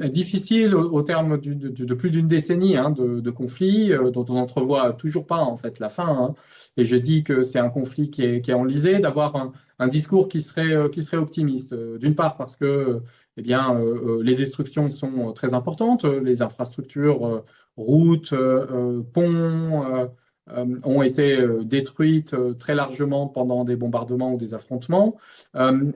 difficile au terme de plus d'une décennie de conflit dont on n'entrevoit toujours pas en fait la fin. Et je dis que c'est un conflit qui est enlisé, d'avoir un discours qui serait optimiste. D'une part parce que eh bien, les destructions sont très importantes, les infrastructures, routes, ponts, ont été détruites très largement pendant des bombardements ou des affrontements.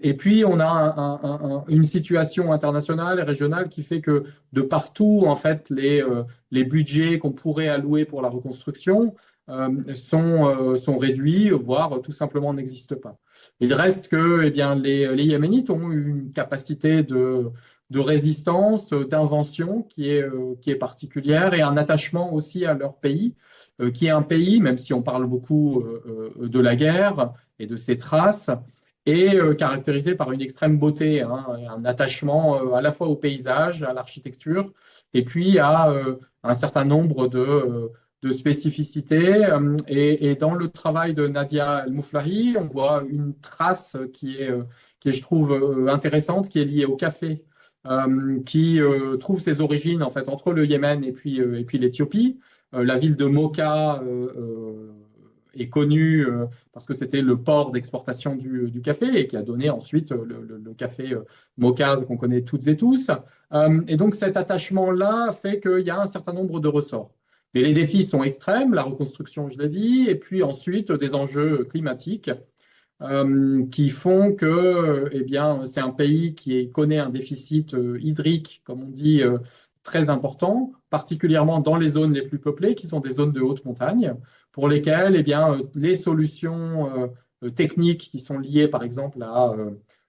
Et puis, on a une situation internationale et régionale qui fait que de partout, en fait, les budgets qu'on pourrait allouer pour la reconstruction sont réduits, voire tout simplement n'existent pas. Il reste que, eh bien, les Yéménites ont une capacité de résistance, d'invention qui est particulière et un attachement aussi à leur pays, qui est un pays, même si on parle beaucoup de la guerre et de ses traces, est caractérisé par une extrême beauté, un attachement à la fois au paysage, à l'architecture, et puis à un certain nombre de spécificités. Et dans le travail de Nadia El Mouflahi, on voit une trace qui est, je trouve, intéressante, qui est liée au café, qui trouve ses origines en fait entre le Yémen et puis l'Éthiopie. La ville de Mocha est connue parce que c'était le port d'exportation du café et qui a donné ensuite le café Mocha qu'on connaît toutes et tous. Et donc cet attachement-là fait qu'il y a un certain nombre de ressorts. Mais les défis sont extrêmes, la reconstruction, je l'ai dit, et puis ensuite des enjeux climatiques qui font que, eh bien, c'est un pays connaît un déficit hydrique, comme on dit, très important, particulièrement dans les zones les plus peuplées, qui sont des zones de haute montagne, pour lesquelles, eh bien, les solutions techniques qui sont liées, par exemple, à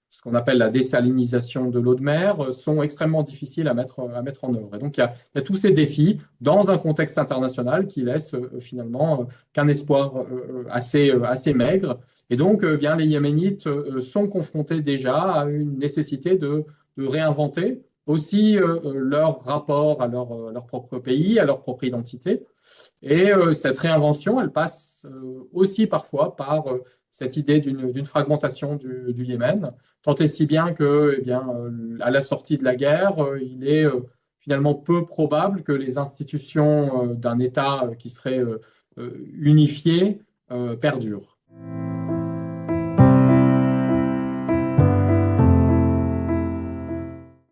ce qu'on appelle la désalinisation de l'eau de mer, sont extrêmement difficiles à mettre en œuvre. Et donc, il y a tous ces défis dans un contexte international qui laisse finalement qu'un espoir assez maigre. Et donc, bien, les Yéménites sont confrontés déjà à une nécessité de réinventer aussi leur rapport à leur propre pays, à leur propre identité. Et cette réinvention, elle passe aussi parfois par cette idée d'une fragmentation du Yémen, tant et si bien que, eh bien, à la sortie de la guerre, il est finalement peu probable que les institutions d'un État qui serait unifié perdurent.